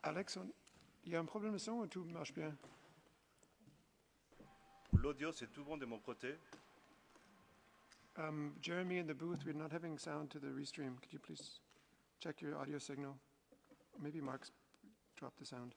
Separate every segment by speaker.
Speaker 1: Alex, il y a un problème de son ou tout marche bien?
Speaker 2: L'audio, c'est tout bon de mon côté.
Speaker 1: Jeremy in the booth, we're not having sound to the restream. Could you please check your audio signal? Maybe Mark's dropped the sound.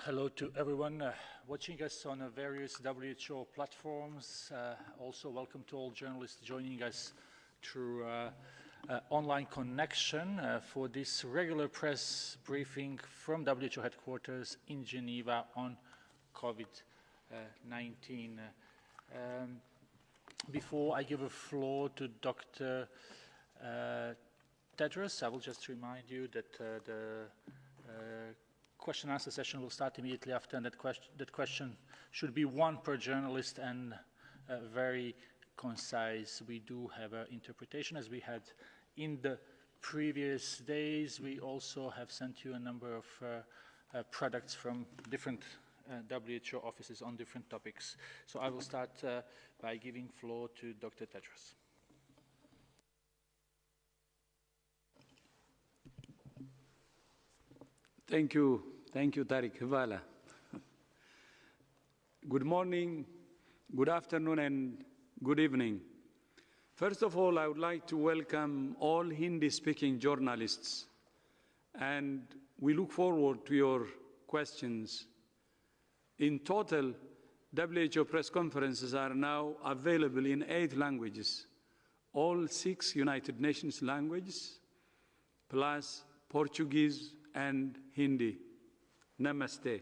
Speaker 3: Hello to everyone watching us on various WHO platforms. Also welcome to all journalists joining us through online connection for this regular press briefing from WHO headquarters in Geneva on COVID-19. Before I give the floor to Dr. Tedros, I will just remind you that the question and answer session will start immediately after, and that question should be one per journalist and very concise. We do have an interpretation as we had in the previous days. We also have sent you a number of products from different WHO offices on different topics. So I will start by giving floor to Dr. Tedros.
Speaker 4: Thank you, Tariq Hvala. Good morning, good afternoon, and good evening. First of all, I would like to welcome all Hindi-speaking journalists, and we look forward to your questions. In total, WHO press conferences are now available in 8 languages, all 6 United Nations languages, plus Portuguese and Hindi, Namaste,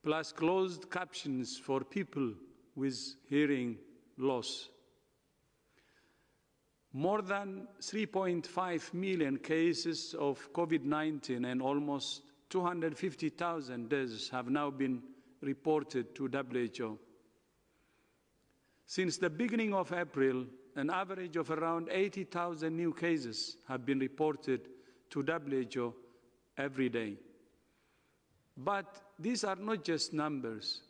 Speaker 4: plus closed captions for people with hearing loss. More than 3.5 million cases of COVID-19 and almost 250,000 deaths have now been reported to WHO. Since the beginning of April, an average of around 80,000 new cases have been reported to WHO every day. But these are not just numbers.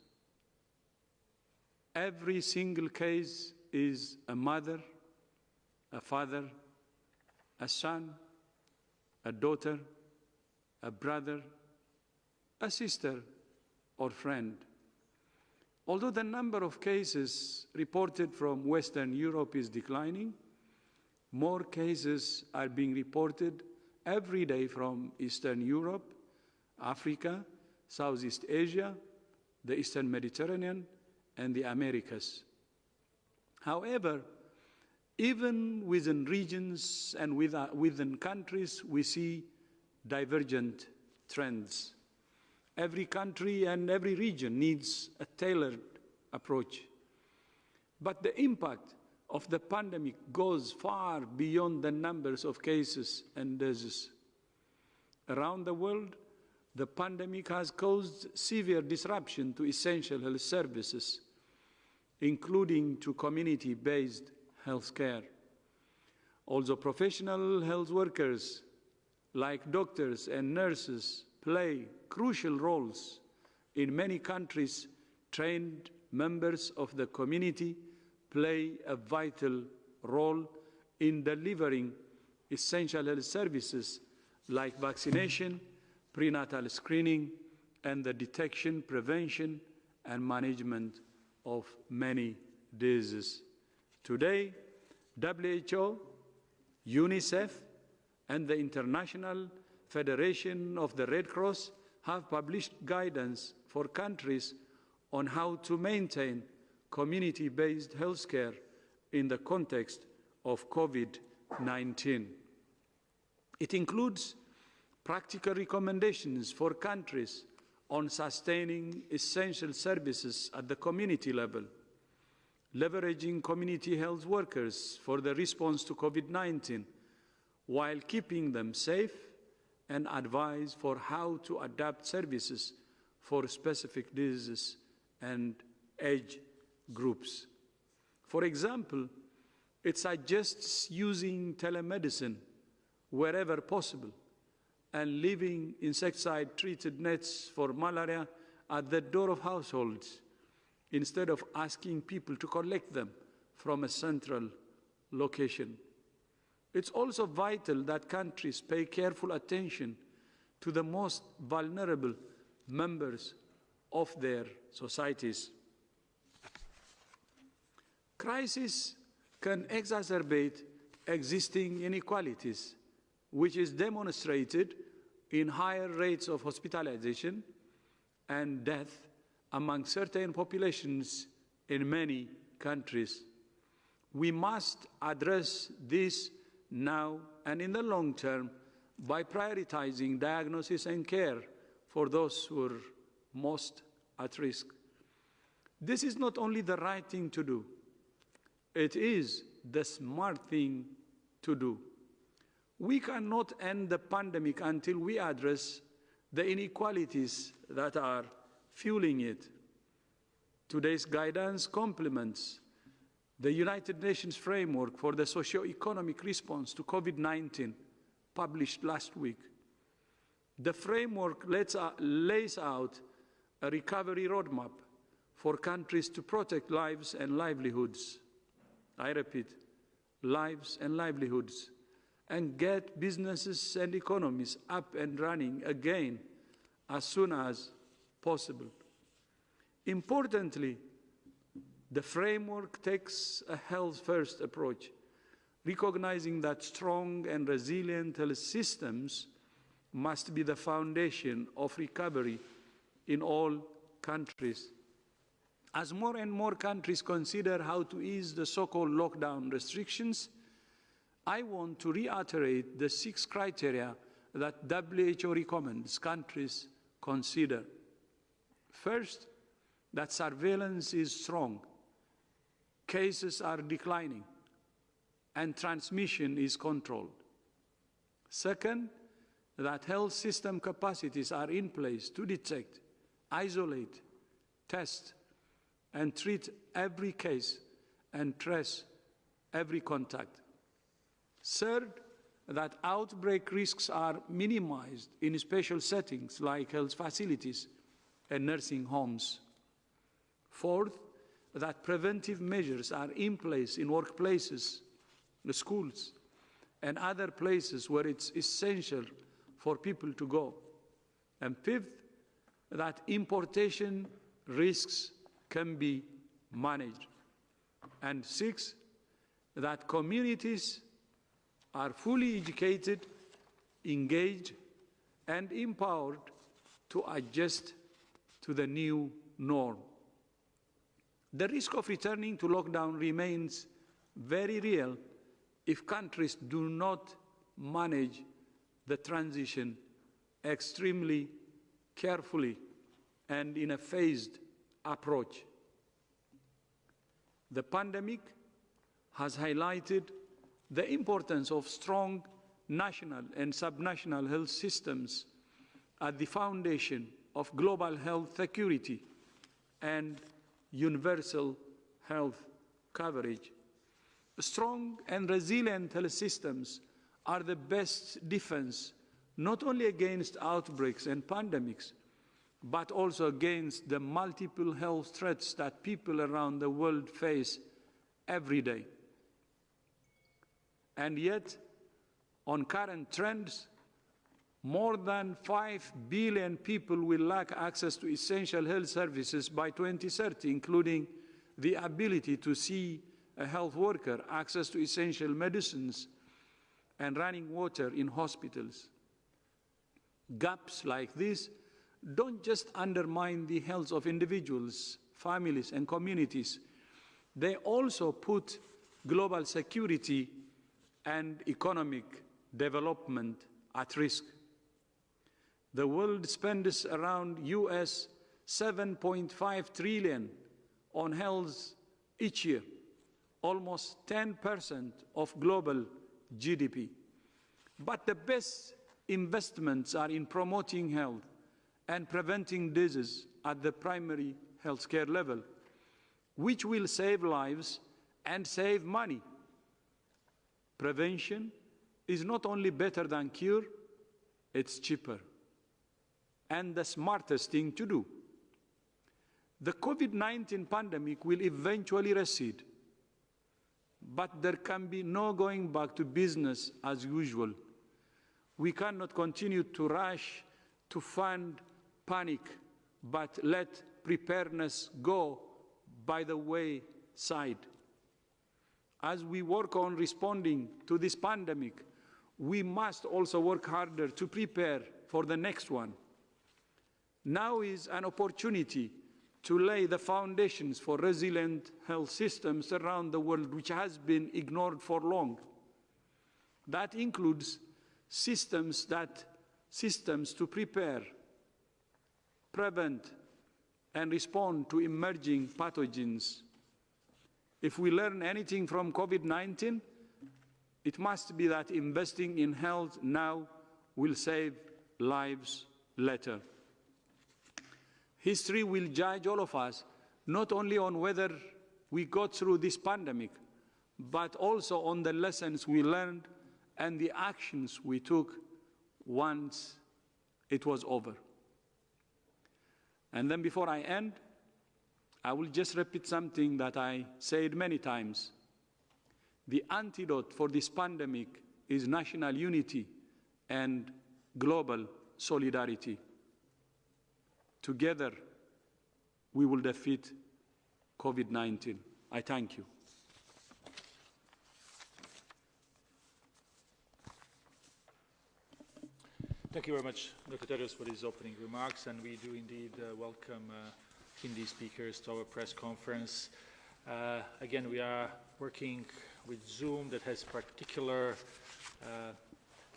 Speaker 4: Every single case is a mother, a father, a son, a daughter, a brother, a sister, or friend. Although the number of cases reported from Western Europe is declining, more cases are being reported every day from Eastern Europe, Africa, Southeast Asia, the Eastern Mediterranean, and the Americas. However, even within regions and within countries, we see divergent trends. Every country and every region needs a tailored approach. But the impact of the pandemic goes far beyond the numbers of cases and deaths. Around the world, the pandemic has caused severe disruption to essential health services, including to community-based health care. Also, professional health workers, like doctors and nurses, play crucial roles. In many countries, trained members of the community play a vital role in delivering essential health services like vaccination, prenatal screening, and the detection, prevention, and management of many diseases. Today, WHO, UNICEF, and the International Federation of the Red Cross have published guidance for countries on how to maintain community-based healthcare in the context of COVID-19. It includes practical recommendations for countries on sustaining essential services at the community level, leveraging community health workers for the response to COVID-19, while keeping them safe and advice for how to adapt services for specific diseases and age groups. For example, it suggests using telemedicine wherever possible and leaving insecticide-treated nets for malaria at the door of households instead of asking people to collect them from a central location. It's also vital that countries pay careful attention to the most vulnerable members of their societies. Crisis can exacerbate existing inequalities, which is demonstrated in higher rates of hospitalization and death among certain populations in many countries. We must address this now and in the long term by prioritizing diagnosis and care for those who are most at risk. This is not only the right thing to do, it is the smart thing to do. We cannot end the pandemic until we address the inequalities that are fueling it. Today's guidance complements the United Nations framework for the socio-economic response to COVID-19, published last week. The framework lays out a recovery roadmap for countries to protect lives and livelihoods. I repeat, lives and livelihoods, and get businesses and economies up and running again as soon as possible. Importantly, the framework takes a health-first approach, recognizing that strong and resilient health systems must be the foundation of recovery in all countries. As more and more countries consider how to ease the so-called lockdown restrictions, I want to reiterate the 6 criteria that WHO recommends countries consider. First, that surveillance is strong, cases are declining, and transmission is controlled. Second, that health system capacities are in place to detect, isolate, test, and treat every case and trace every contact. Third, that outbreak risks are minimized in special settings like health facilities and nursing homes. Fourth, that preventive measures are in place in workplaces, the schools, and other places where it's essential for people to go. And fifth, that importation risks can be managed. And sixth, that communities are fully educated, engaged, and empowered to adjust to the new norm. The risk of returning to lockdown remains very real if countries do not manage the transition extremely carefully and in a phased approach. The pandemic has highlighted the importance of strong national and subnational health systems at the foundation of global health security and universal health coverage. Strong and resilient health systems are the best defense not only against outbreaks and pandemics, but also against the multiple health threats that people around the world face every day. And yet, on current trends, more than 5 billion people will lack access to essential health services by 2030, including the ability to see a health worker, access to essential medicines, and running water in hospitals. Gaps like this don't just undermine the health of individuals, families, and communities. They also put global security and economic development at risk. The world spends around US $7.5 trillion on health each year, almost 10% of global GDP. But the best investments are in promoting health and preventing disease at the primary healthcare level, which will save lives and save money. Prevention is not only better than cure, it's cheaper and the smartest thing to do. The COVID-19 pandemic will eventually recede, but there can be no going back to business as usual. We cannot continue to rush to fund panic, but let preparedness go by the wayside. As we work on responding to this pandemic, we must also work harder to prepare for the next one. Now is an opportunity to lay the foundations for resilient health systems around the world, which has been ignored for long. That includes systems to prepare, prevent, and respond to emerging pathogens. If we learn anything from COVID-19, it must be that investing in health now will save lives later. History will judge all of us, not only on whether we got through this pandemic, but also on the lessons we learned and the actions we took once it was over. And then before I end, I will just repeat something that I said many times. The antidote for this pandemic is national unity and global solidarity. Together, we will defeat COVID-19. I thank you.
Speaker 3: Thank you very much, Dr. Tedros, for these opening remarks, and we do indeed welcome Hindi speakers to our press conference. Again, we are working with Zoom that has particular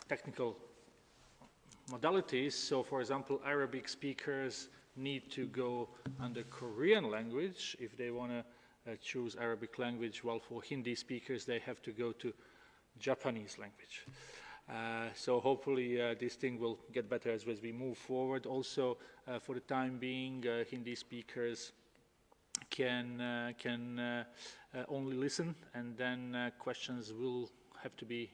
Speaker 3: technical modalities. So, for example, Arabic speakers need to go under Korean language if they want to choose Arabic language, while for Hindi speakers they have to go to Japanese language. So hopefully this thing will get better as we move forward. Also, for the time being, Hindi speakers can only listen, and then questions will have to be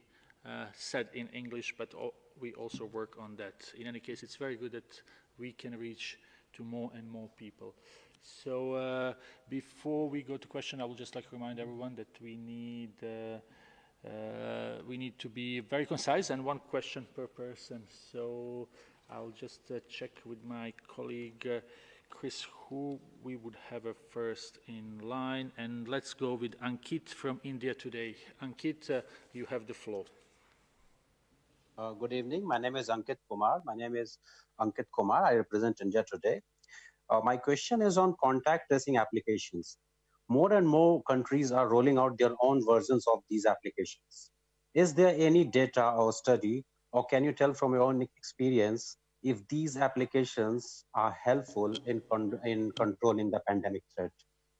Speaker 3: said in English, but we also work on that. In any case, it's very good that we can reach to more and more people. So before we go to question, I would just like to remind everyone that we need to be very concise and one question per person. So I'll just check with my colleague Chris who we would have first in line, and let's go with Ankit from India today. Ankit, you have the floor.
Speaker 5: Good evening. My name is Ankit Kumar. I represent India today. My question is on contact tracing applications. More and more countries are rolling out their own versions of these applications. Is there any data or study, or can you tell from your own experience, if these applications are helpful in controlling the pandemic threat?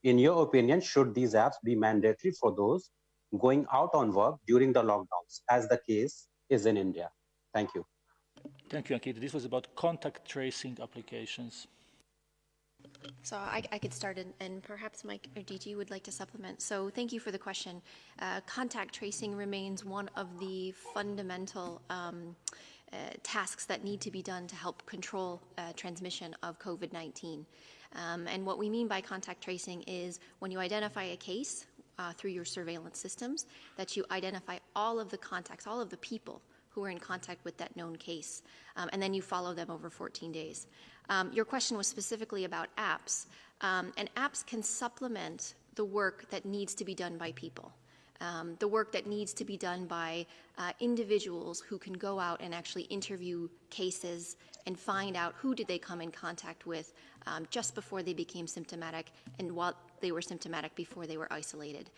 Speaker 5: In your opinion, should these apps be mandatory for those going out on work during the lockdowns, as the case is in India? Thank you.
Speaker 3: Thank you, Ankit. This was about contact tracing applications.
Speaker 6: So I could start, and perhaps Mike or DG would like to supplement. So thank you for the question. Contact tracing remains one of the fundamental tasks that need to be done to help control transmission of COVID-19. And what we mean by contact tracing is when you identify a case through your surveillance systems, that you identify all of the contacts, all of the people who are in contact with that known case, and then you follow them over 14 days. Your question was specifically about apps, and apps can supplement the work that needs to be done by people. The work that needs to be done by individuals who can go out and actually interview cases and find out who did they come in contact with just before they became symptomatic and while they were symptomatic before they were isolated.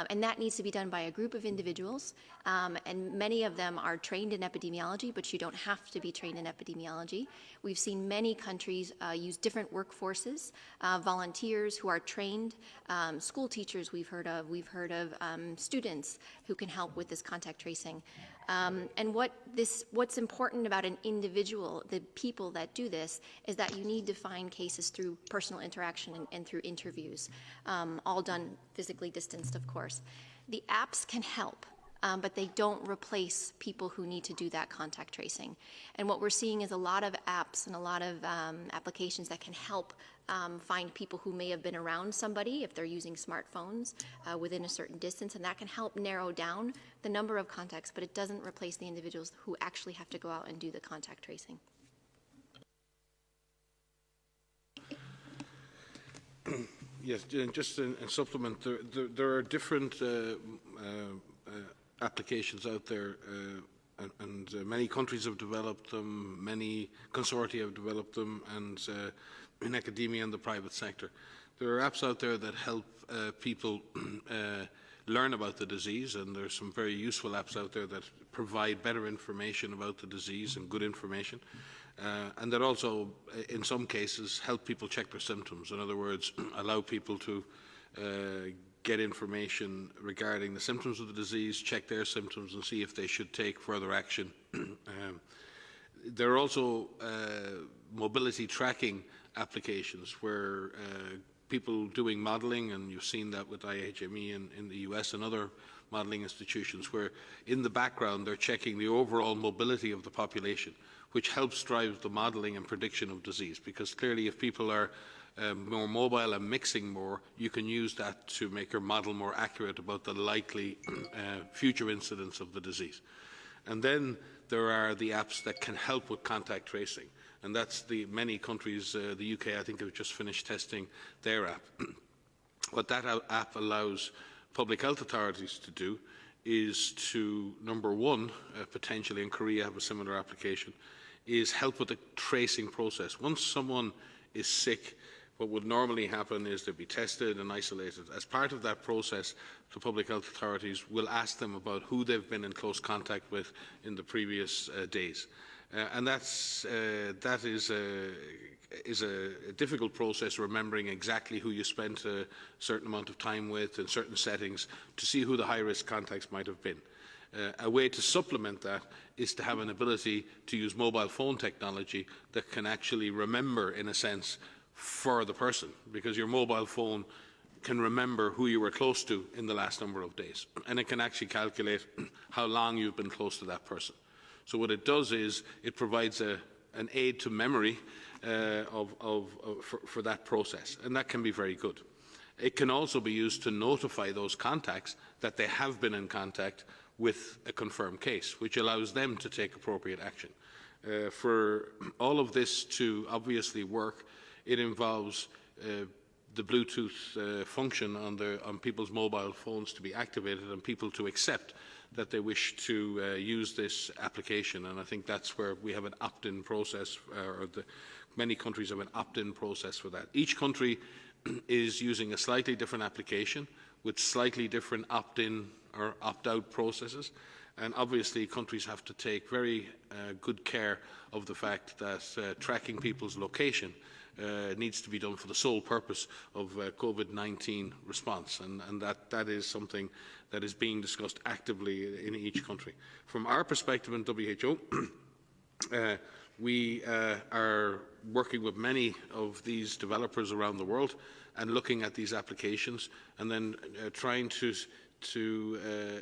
Speaker 6: And that needs to be done by a group of individuals, and many of them are trained in epidemiology, but you don't have to be trained in epidemiology. We've seen many countries use different workforces, volunteers who are trained, school teachers we've heard of students who can help with this contact tracing. And what's important about an individual, the people that do this, is that you need to find cases through personal interaction and through interviews, all done physically distanced, of course. The apps can help, but they don't replace people who need to do that contact tracing. And what we're seeing is a lot of apps and a lot of applications that can help find people who may have been around somebody if they're using smartphones within a certain distance, and that can help narrow down the number of contacts, but it doesn't replace the individuals who actually have to go out and do the contact tracing.
Speaker 7: Yes, just in supplement, there are different applications out there, and many countries have developed them, many consortia have developed them, and in academia and the private sector. There are apps out there that help people learn about the disease, and there's some very useful apps out there that provide better information about the disease and good information. And that also, in some cases, help people check their symptoms. In other words, allow people to get information regarding the symptoms of the disease, check their symptoms, and see if they should take further action. There are also mobility tracking applications where people doing modelling, and you've seen that with IHME in the US and other modelling institutions, where in the background they're checking the overall mobility of the population, which helps drive the modelling and prediction of disease, because clearly if people are more mobile and mixing more, you can use that to make your model more accurate about the likely future incidence of the disease. And then there are the apps that can help with contact tracing, and that's the many countries, the UK I think have just finished testing their app. What that app allows public health authorities to do is to, number one, potentially, in Korea have a similar application, is help with the tracing process. Once someone is sick, what would normally happen is they'd be tested and isolated. As part of that process, the public health authorities will ask them about who they've been in close contact with in the previous days. And that is a difficult process, remembering exactly who you spent a certain amount of time with in certain settings to see who the high-risk contacts might have been. A way to supplement that is to have an ability to use mobile phone technology that can actually remember, in a sense, for the person, because your mobile phone can remember who you were close to in the last number of days, and it can actually calculate how long you've been close to that person. So what it does is it provides an aid to memory for that process, and that can be very good. It can also be used to notify those contacts that they have been in contact with a confirmed case, which allows them to take appropriate action. For all of this to obviously work, it involves the Bluetooth function on people's mobile phones to be activated and people to accept that they wish to use this application. And I think that's where we have an opt-in process, many countries have an opt-in process for that. Each country is using a slightly different application with slightly different opt-in or opt-out processes. And obviously countries have to take very good care of the fact that tracking people's location needs to be done for the sole purpose of COVID-19 response, and that is something that is being discussed actively in each country. From our perspective in WHO, we are working with many of these developers around the world and looking at these applications and then trying to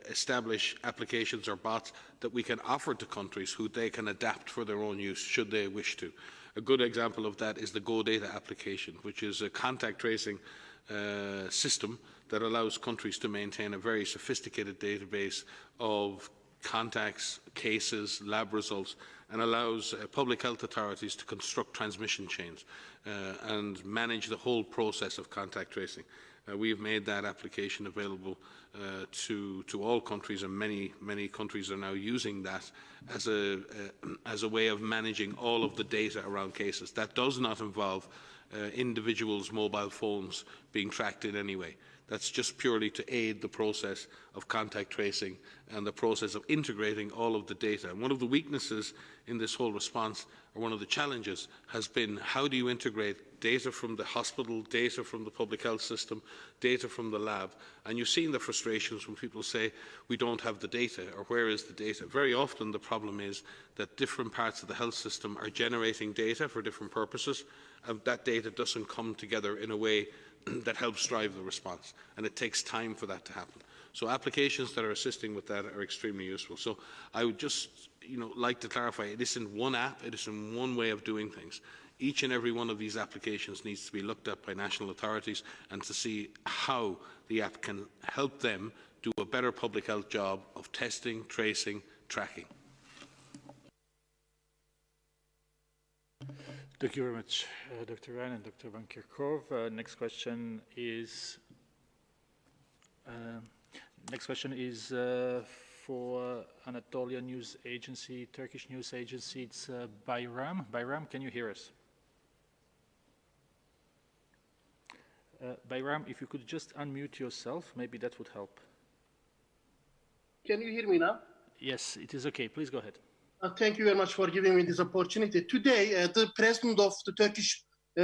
Speaker 7: establish applications or bots that we can offer to countries who they can adapt for their own use should they wish to. A good example of that is the Go Data application, which is a contact tracing system that allows countries to maintain a very sophisticated database of contacts, cases, lab results, and allows public health authorities to construct transmission chains and manage the whole process of contact tracing. We have made that application available to all countries, and many countries are now using that as a way of managing all of the data around cases. That does not involve individuals' mobile phones being tracked in any way. That's just purely to aid the process of contact tracing and the process of integrating all of the data. And one of the weaknesses in this whole response, or one of the challenges, has been how do you integrate data from the hospital, data from the public health system, data from the lab. And you've seen the frustrations when people say, we don't have the data, or where is the data? Very often the problem is that different parts of the health system are generating data for different purposes, and that data doesn't come together in a way that helps drive the response, and it takes time for that to happen. So applications that are assisting with that are extremely useful. So I would just like to clarify, it isn't one app, it isn't one way of doing things. Each and every one of these applications needs to be looked at by national authorities and to see how the app can help them do a better public health job of testing, tracing, tracking.
Speaker 3: Thank you very much, Dr. Ryan and Dr. Van Kerkhove. Next question is for Anatolia News Agency, Turkish news agency. It's Bayram. Bayram, can you hear us? Bayram, if you could just unmute yourself, maybe that would help.
Speaker 8: Can you hear me now?
Speaker 3: Yes, it is okay. Please go ahead.
Speaker 8: Thank you very much for giving me this opportunity. Today, the president of the Turkish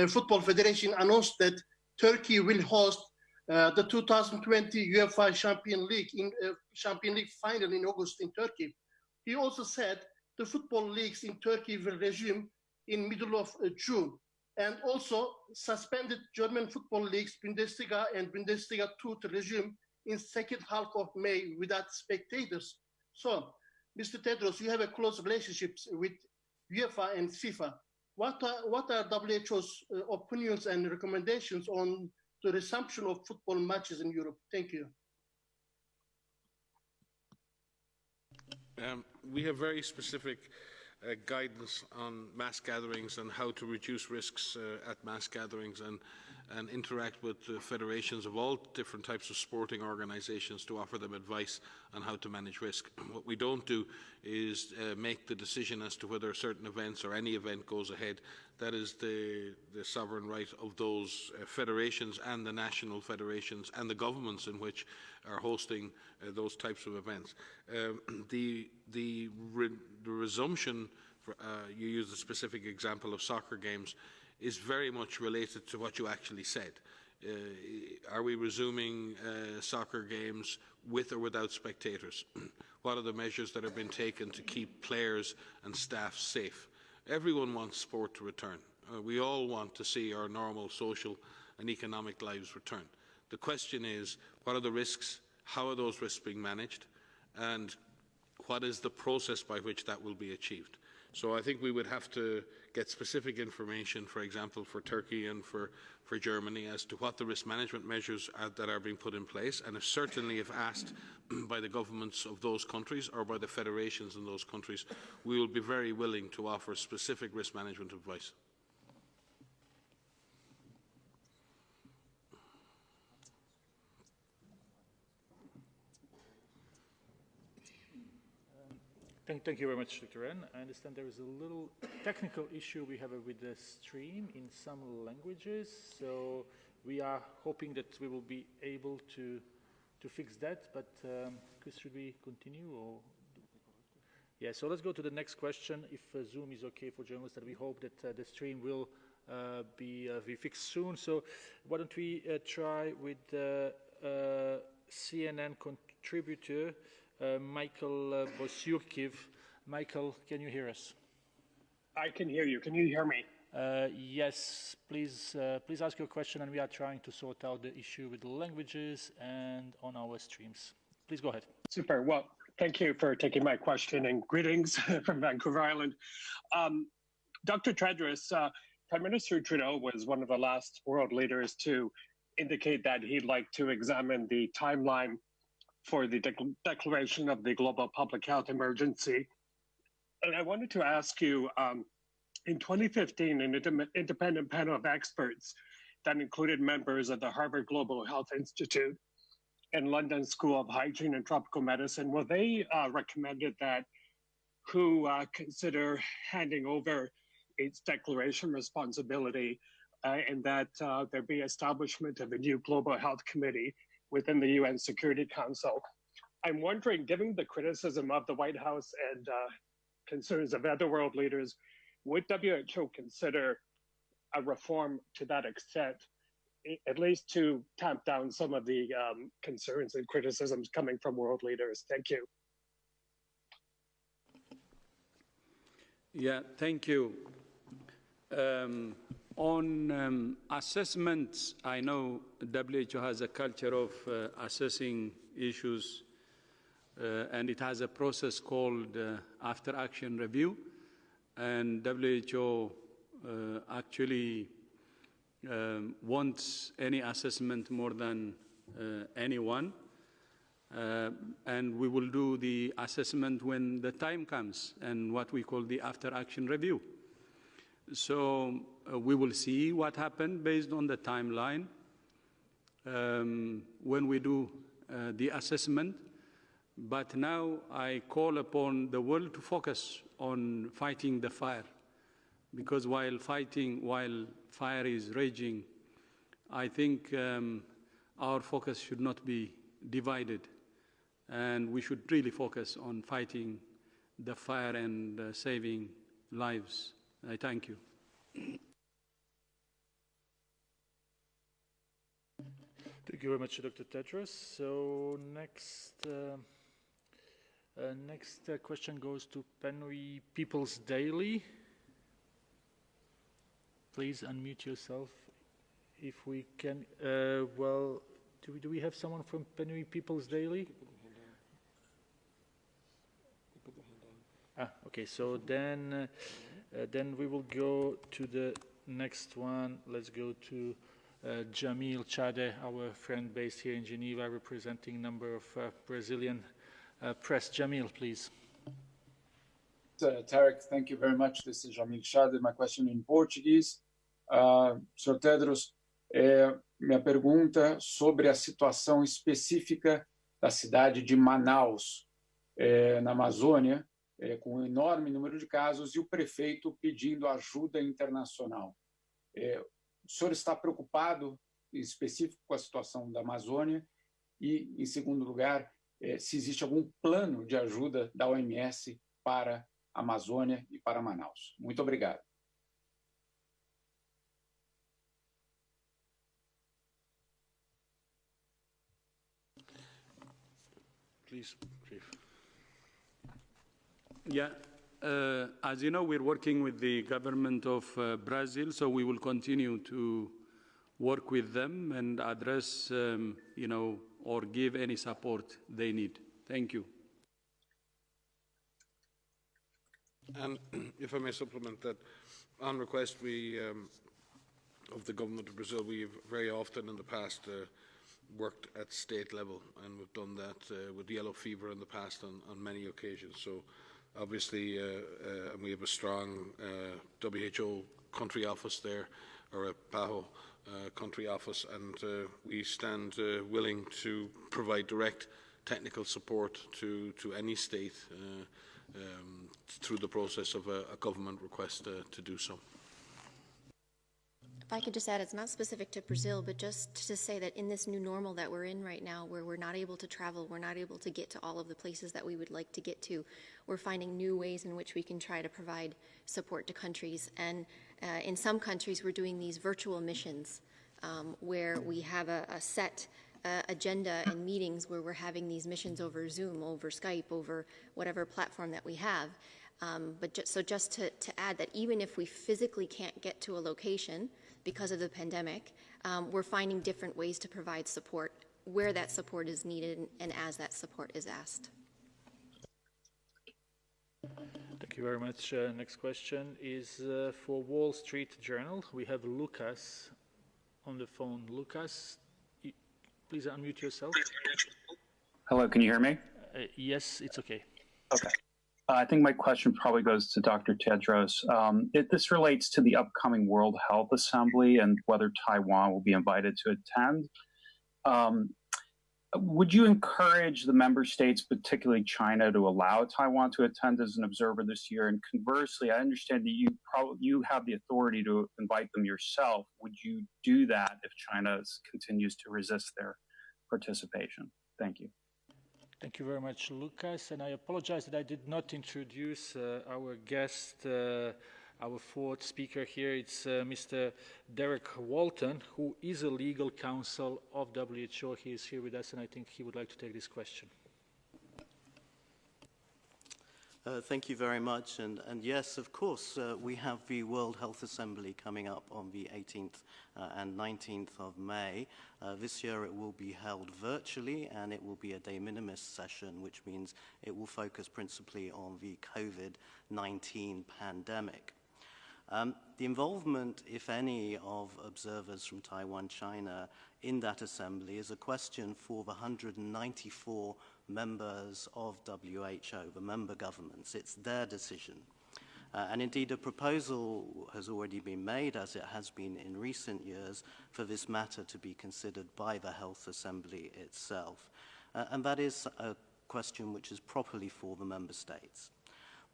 Speaker 8: Football Federation announced that Turkey will host the 2020 UEFA Champions League final in August in Turkey. He also said the football leagues in Turkey will resume in middle of June, and also suspended German football leagues Bundesliga and Bundesliga 2 to resume in second half of May without spectators. So, Mr. Tedros, you have a close relationships with UEFA and FIFA. What are WHO's opinions and recommendations on the resumption of football matches in Europe? Thank you.
Speaker 7: We have very specific guidance on mass gatherings and how to reduce risks at mass gatherings and interact with federations of all different types of sporting organisations to offer them advice on how to manage risk. What we don't do is make the decision as to whether certain events or any event goes ahead. That is the sovereign right of those federations and the national federations and the governments in which are hosting those types of events. The resumption, you used a specific example of soccer games, is very much related to what you actually said. Are we resuming soccer games with or without spectators? What are the measures that have been taken to keep players and staff safe? Everyone wants sport to return. We all want to see our normal social and economic lives return. The question is, what are the risks? How are those risks being managed? And what is the process by which that will be achieved? So I think we would have to get specific information, for example, for Turkey and for Germany as to what the risk management measures are that are being put in place. And certainly if asked by the governments of those countries or by the federations in those countries, we will be very willing to offer specific risk management advice.
Speaker 3: Thank you very much, Dr. Ren. I understand there is a little technical issue we have with the stream in some languages, so we are hoping that we will be able to fix that, but Chris, should we continue? Or? Yeah, so let's go to the next question. If Zoom is okay for journalists, and we hope that the stream will be fixed soon. So why don't we try with CNN contributor, Michael Bosurkiv. Michael, can you hear us?
Speaker 9: I can hear you. Can you hear me?
Speaker 3: Yes, please ask your question, and we are trying to sort out the issue with the languages and on our streams. Please go ahead.
Speaker 9: Super. Well, thank you for taking my question, and greetings from Vancouver Island. Dr. Tedros, Prime Minister Trudeau was one of the last world leaders to indicate that he'd like to examine the timeline for the declaration of the global public health emergency. And I wanted to ask you, in 2015, an independent panel of experts that included members of the Harvard Global Health Institute and London School of Hygiene and Tropical Medicine, well, they recommended that WHO consider handing over its declaration responsibility and that there be establishment of a new global health committee within the UN Security Council. I'm wondering, given the criticism of the White House and concerns of other world leaders, would WHO consider a reform to that extent, at least to tamp down some of the concerns and criticisms coming from world leaders? Thank you.
Speaker 4: Yeah, thank you. On assessments, I know WHO has a culture of assessing issues, and it has a process called after action review. And WHO actually wants any assessment more than anyone. And we will do the assessment when the time comes, and what we call the after action review. So we will see what happened based on the timeline when we do the assessment. But now I call upon the world to focus on fighting the fire, because while fire is raging, I think our focus should not be divided, and we should really focus on fighting the fire and saving lives. I thank you.
Speaker 3: Thank you very much, Dr. Tedros. So next question goes to Penry People's Daily. Please unmute yourself if we can. Well, do we have someone from Penry People's Daily? Okay, so then we will go to the next one. Let's go to Jamil Chade, our friend based here in Geneva, representing a number of Brazilian press. Jamil, please.
Speaker 10: Tarek, thank you very much. This is Jamil Chade. My question in Portuguese. Sr. Tedros, minha pergunta sobre a situação específica da cidade de Manaus, na Amazônia, com um enorme número de casos, e o prefeito pedindo ajuda internacional. O senhor está preocupado, em específico, com a situação da Amazônia? E, em segundo lugar, se existe algum plano de ajuda da OMS para a Amazônia e para Manaus? Muito obrigado.
Speaker 3: Please, brief.
Speaker 4: Yeah, as you know, we're working with the government of Brazil, so we will continue to work with them and address, or give any support they need. Thank you.
Speaker 7: And if I may supplement that, on request of the government of Brazil, we've very often in the past worked at state level, and we've done that with yellow fever in the past on many occasions. So obviously, we have a strong WHO country office there, or a PAHO country office, and we stand willing to provide direct technical support to any state through the process of a government request to do so.
Speaker 6: If I could just add, it's not specific to Brazil, but just to say that in this new normal that we're in right now, where we're not able to travel, we're not able to get to all of the places that we would like to get to, we're finding new ways in which we can try to provide support to countries. And in some countries, we're doing these virtual missions where we have a set agenda and meetings where we're having these missions over Zoom, over Skype, over whatever platform that we have. But just to add that even if we physically can't get to a location because of the pandemic, we're finding different ways to provide support where that support is needed and as that support is asked.
Speaker 3: Thank you very much. Next question is for Wall Street Journal. We have Lucas on the phone. Lucas, please unmute yourself.
Speaker 11: Hello, can you hear me?
Speaker 3: Yes, it's okay.
Speaker 11: Okay. I think my question probably goes to Dr. Tedros. This relates to the upcoming World Health Assembly and whether Taiwan will be invited to attend. Would you encourage the member states, particularly China, to allow Taiwan to attend as an observer this year? And conversely, I understand that you have the authority to invite them yourself. Would you do that if China continues to resist their participation? Thank you.
Speaker 3: Thank you very much, Lucas. And I apologize that I did not introduce our guest, our fourth speaker here. It's Mr. Derek Walton, who is a legal counsel of WHO. He is here with us, and I think he would like to take this question.
Speaker 12: Thank you very much. And yes, of course, we have the World Health Assembly coming up on the 18th and 19th of May. This year it will be held virtually, and it will be a de minimis session, which means it will focus principally on the COVID-19 pandemic. The involvement, if any, of observers from Taiwan, China in that assembly is a question for the 194 members of WHO, the member governments. It's their decision. And indeed, a proposal has already been made, as it has been in recent years, for this matter to be considered by the Health Assembly itself. And that is a question which is properly for the member states.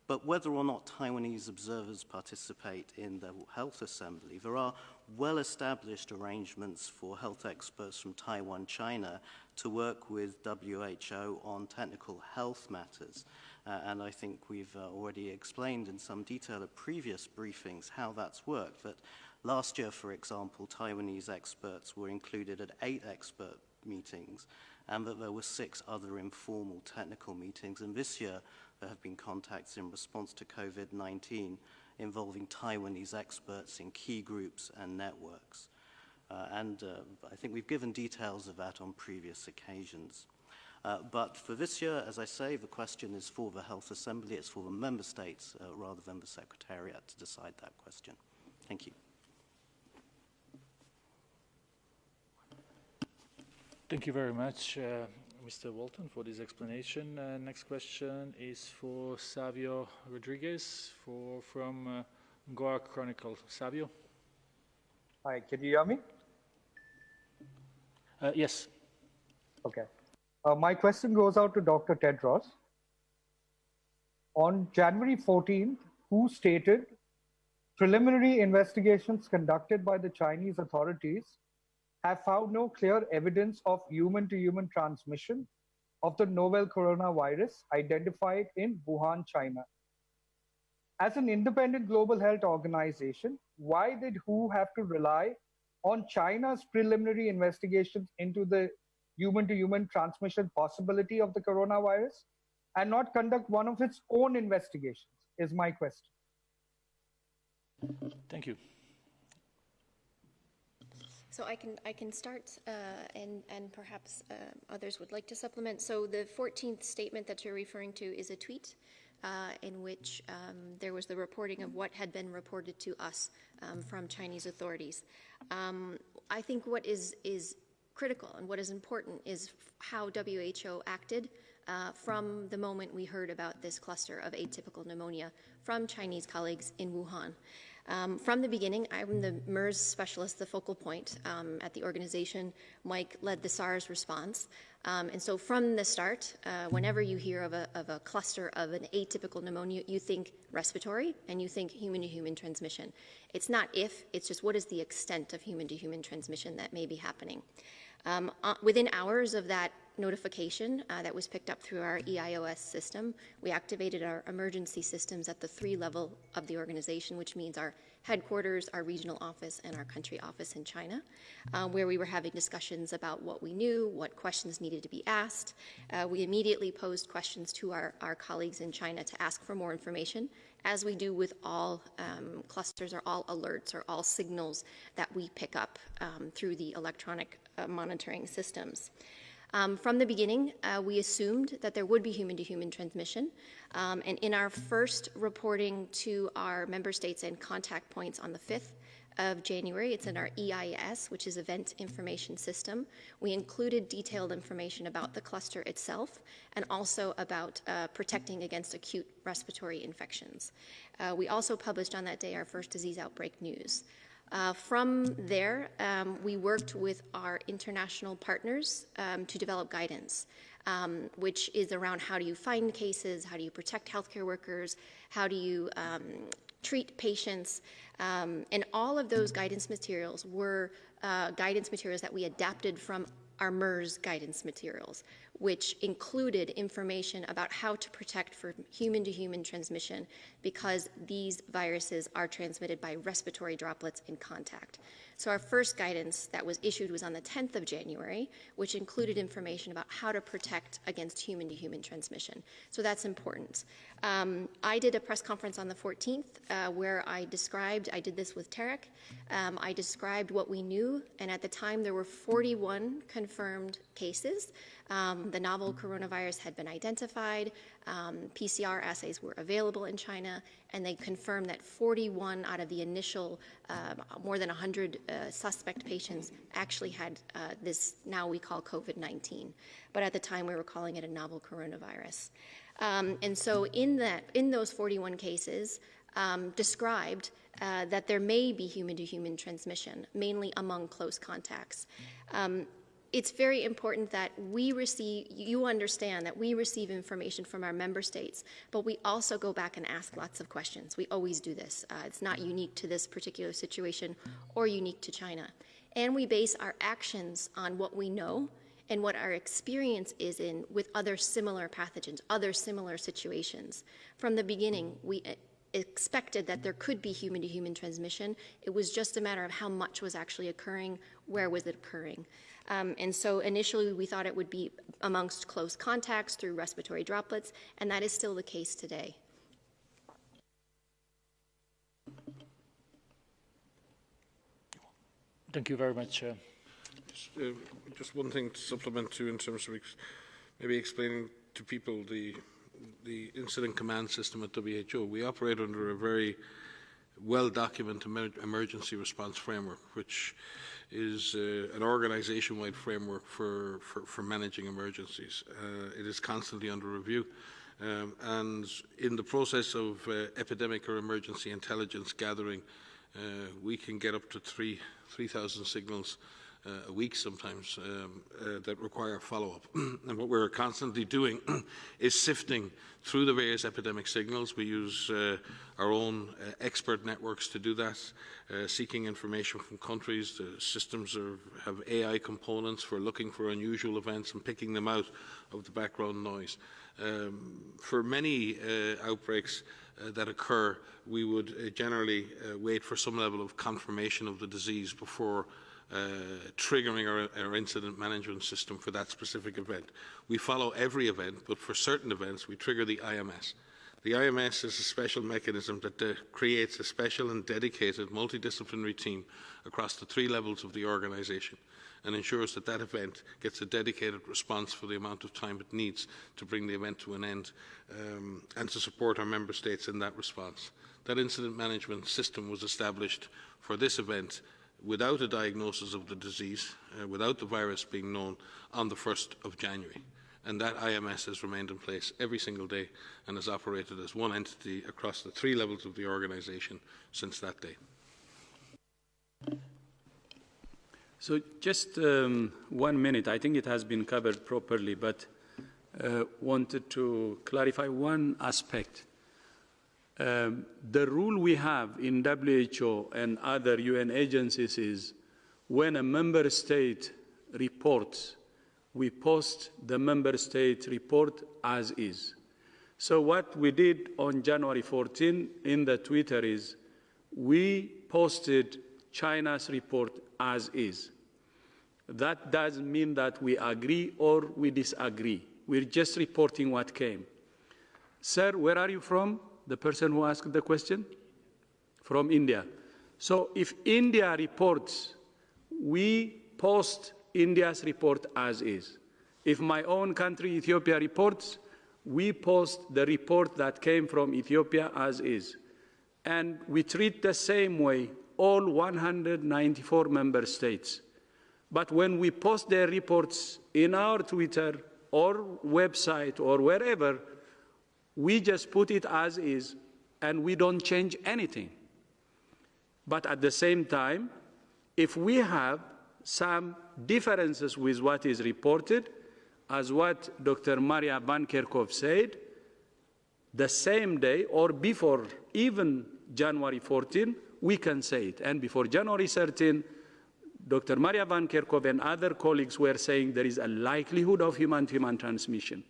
Speaker 12: But whether or not Taiwanese observers participate in the Health Assembly, there are well-established arrangements for health experts from Taiwan, China, to work with WHO on technical health matters. And I think we've already explained in some detail at previous briefings how that's worked. That last year, for example, Taiwanese experts were included at 8 expert meetings, and that there were 6 other informal technical meetings. And this year, there have been contacts in response to COVID-19 involving Taiwanese experts in key groups and networks. I think we've given details of that on previous occasions. But for this year, as I say, the question is for the Health Assembly. It's for the member states rather than the Secretariat to decide that question. Thank you.
Speaker 3: Thank you very much, Mr. Walton, for this explanation. Next question is for Savio Rodriguez from Goa Chronicle. Savio?
Speaker 13: Hi, can you hear me?
Speaker 3: Yes.
Speaker 13: Okay. My question goes out to Dr. Tedros. On January 14th, WHO stated preliminary investigations conducted by the Chinese authorities have found no clear evidence of human-to-human transmission of the novel coronavirus identified in Wuhan, China. As an independent global health organization, why did WHO have to rely on China's preliminary investigations into the human-to-human transmission possibility of the coronavirus and not conduct one of its own investigations, is my question.
Speaker 3: Thank you.
Speaker 6: So I can start, and perhaps others would like to supplement. So the 14th statement that you're referring to is a tweet in which there was the reporting of what had been reported to us from Chinese authorities. I think what is critical and what is important is how WHO acted from the moment we heard about this cluster of atypical pneumonia from Chinese colleagues in Wuhan. From the beginning, I'm the MERS specialist, the focal point at the organization. Mike led the SARS response. And so from the start, whenever you hear of a cluster of an atypical pneumonia, you think respiratory and you think human-to-human transmission. It's not if, it's just what is the extent of human-to-human transmission that may be happening. Within hours of that notification that was picked up through our EIOS system, we activated our emergency systems at the 3 level of the organization, which means our headquarters, our regional office, and our country office in China, where we were having discussions about what we knew, what questions needed to be asked. We immediately posed questions to our colleagues in China to ask for more information, as we do with all clusters or all alerts or all signals that we pick up through the electronic monitoring systems. From the beginning, we assumed that there would be human-to-human transmission. And in our first reporting to our member states and contact points on the 5th, of January. It's in our EIS, which is Event Information System. We included detailed information about the cluster itself and also about protecting against acute respiratory infections. We also published on that day our first disease outbreak news. From there, we worked with our international partners to develop guidance, which is around how do you find cases, how do you protect healthcare workers, how do you treat patients, and all of those guidance materials were guidance materials that we adapted from our MERS guidance materials, which included information about how to protect for human-to-human transmission because these viruses are transmitted by respiratory droplets in contact. So our first guidance that was issued was on the 10th of January, which included information about how to protect against human-to-human transmission. So that's important. I did a press conference on the 14th where I did this with Tarek, I described what we knew, and at the time there were 41 confirmed cases. The novel coronavirus had been identified, PCR assays were available in China, and they confirmed that 41 out of the initial more than 100 suspect patients actually had this now we call COVID-19. But at the time we were calling it a novel coronavirus. And so in those 41 cases described that there may be human-to-human transmission, mainly among close contacts. It's very important that you understand that we receive information from our member states, but we also go back and ask lots of questions. We always do this. It's not unique to this particular situation or unique to China. And we base our actions on what we know and what our experience is with other similar pathogens, other similar situations. From the beginning, we expected that there could be human-to-human transmission. It was just a matter of how much was actually occurring, where was it occurring. And so initially we thought it would be amongst close contacts through respiratory droplets, and that is still the case today.
Speaker 3: Thank you very much.
Speaker 7: Just one thing to supplement to in terms of maybe explaining to people the incident command system at WHO. We operate under a very well-documented emergency response framework, which is an organization-wide framework for managing emergencies. It is constantly under review. And in the process of epidemic or emergency intelligence gathering, we can get up to 3,000 signals a week sometimes that require follow-up. And what we're constantly doing is sifting through the various epidemic signals. We use our own expert networks to do that, seeking information from countries. The systems have AI components for looking for unusual events and picking them out of the background noise. For many outbreaks that occur, we would generally wait for some level of confirmation of the disease before triggering our incident management system for that specific event. We follow every event, but for certain events we trigger the IMS. The IMS is a special mechanism that creates a special and dedicated multidisciplinary team across the 3 levels of the organisation and ensures that that event gets a dedicated response for the amount of time it needs to bring the event to an end and to support our member states in that response. That incident management system was established for this event without a diagnosis of the disease, without the virus being known, on the 1st of January. And that IMS has remained in place every single day and has operated as one entity across the 3 levels of the organisation since that day.
Speaker 4: So just 1 minute. I think it has been covered properly, but wanted to clarify one aspect. The rule we have in WHO and other UN agencies is when a member state reports, we post the member state report as is. So what we did on January 14 in the Twitter is we posted China's report as is. That doesn't mean that we agree or we disagree. We're just reporting what came. Sir, where are you from? The person who asked the question? From India. So if India reports, we post India's report as is. If my own country, Ethiopia, reports, we post the report that came from Ethiopia as is. And we treat the same way all 194 member states. But when we post their reports in our Twitter or website or wherever, we just put it as is and we don't change anything. But at the same time, if we have some differences with what is reported, as what Dr. Maria Van Kerkhove said, the same day or before even January 14, we can say it. And before January 13, Dr. Maria Van Kerkhove and other colleagues were saying there is a likelihood of human-to-human transmission.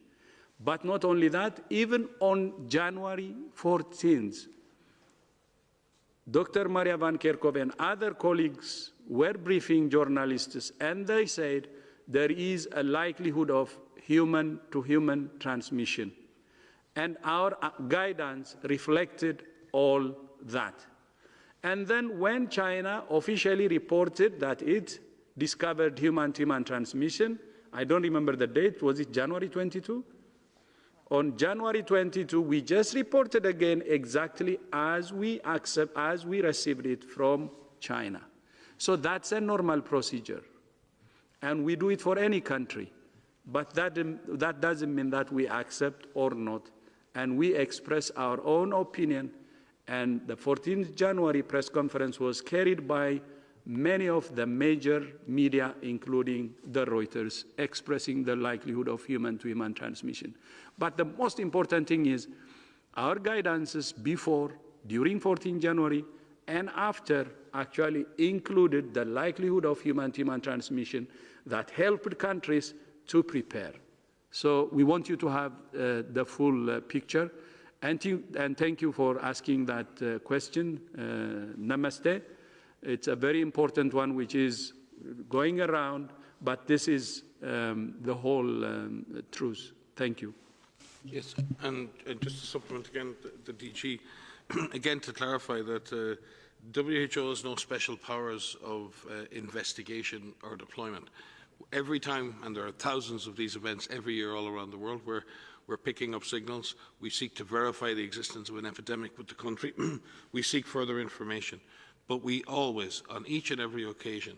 Speaker 4: But not only that, even on January 14th, Dr. Maria Van Kerkhove and other colleagues were briefing journalists, and they said there is a likelihood of human-to-human transmission. And our guidance reflected all that. And then when China officially reported that it discovered human-to-human transmission, I don't remember the date, was it January 22? On January 22, we just reported again exactly as we received it from China. So that's a normal procedure. And we do it for any country. But that doesn't mean that we accept or not. And we express our own opinion. And the 14th January press conference was carried by many of the major media, including the Reuters, expressing the likelihood of human-to-human transmission. But the most important thing is our guidances before, during 14 January, and after actually included the likelihood of human-to-human transmission that helped countries to prepare. So we want you to have the full picture. And thank you for asking that question. Namaste. It's a very important one which is going around, but this is the whole truth. Thank you.
Speaker 7: Yes, and just to supplement again, the DG, again to clarify that WHO has no special powers of investigation or deployment. Every time, and there are thousands of these events every year all around the world, where we're picking up signals, we seek to verify the existence of an epidemic with the country, we seek further information. But we always, on each and every occasion,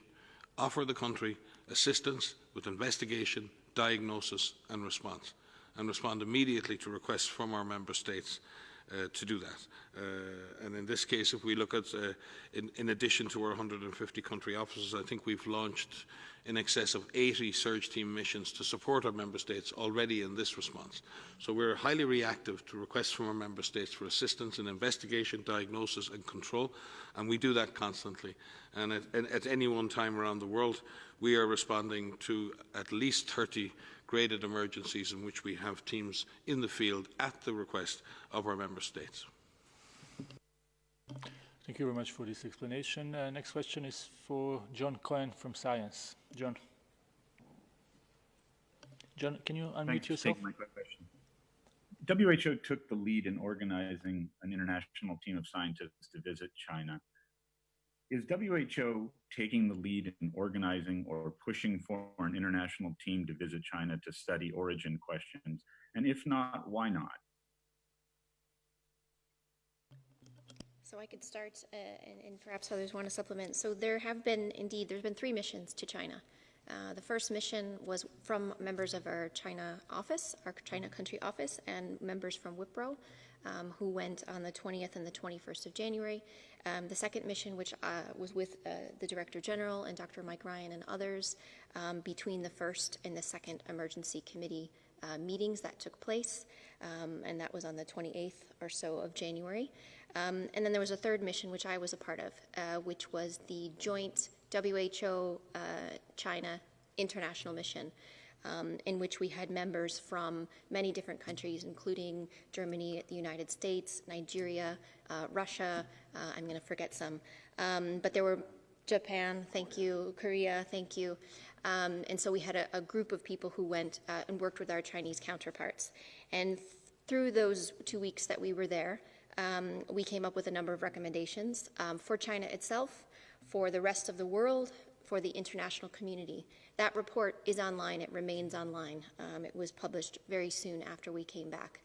Speaker 7: offer the country assistance with investigation, diagnosis and respond immediately to requests from our member states to do that. And in this case, if we look at, in addition to our 150 country offices, I think we've launched in excess of 80 surge team missions to support our member states already in this response. So we're highly reactive to requests from our member states for assistance in investigation, diagnosis and control, and we do that constantly. And at any one time around the world, we are responding to at least 30 graded emergencies in which we have teams in the field at the request of our member states.
Speaker 3: Thank you very much for this explanation. Next question is for John Cohen from Science. John, can you unmute yourself?
Speaker 14: Thanks for taking my question. WHO took the lead in organizing an international team of scientists to visit China. Is WHO taking the lead in organizing or pushing for an international team to visit China to study origin questions? And if not, why not?
Speaker 6: So I could start, and perhaps others want to supplement. So there have been, indeed, there's been 3 missions to China. The first mission was from members of our China office, our China country office, and members from WIPRO, who went on the 20th and the 21st of January. The second mission, which was with the Director General and Dr. Mike Ryan and others, between the first and the second emergency committee meetings that took place, and that was on the 28th or so of January. And then there was a third mission, which I was a part of, which was the joint WHO-China international mission, in which we had members from many different countries, including Germany, the United States, Nigeria, Russia, I'm going to forget some, but there were Japan, thank you, Korea, thank you. And so we had a group of people who went and worked with our Chinese counterparts. And through those 2 weeks that we were there, we came up with a number of recommendations for China itself, for the rest of the world, for the international community. That report is online. It remains online. It was published very soon after we came back.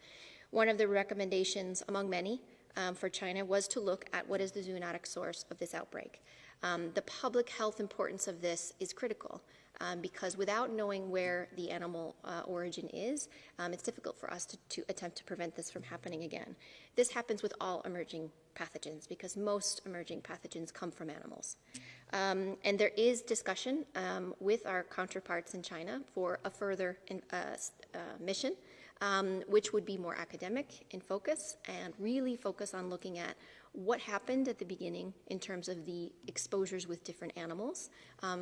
Speaker 6: One of the recommendations, among many, for China was to look at what is the zoonotic source of this outbreak. The public health importance of this is critical because without knowing where the animal origin is, it's difficult for us to attempt to prevent this from happening again. This happens with all emerging pathogens because most emerging pathogens come from animals. And there is discussion with our counterparts in China for a further mission, which would be more academic in focus and really focus on looking at what happened at the beginning in terms of the exposures with different animals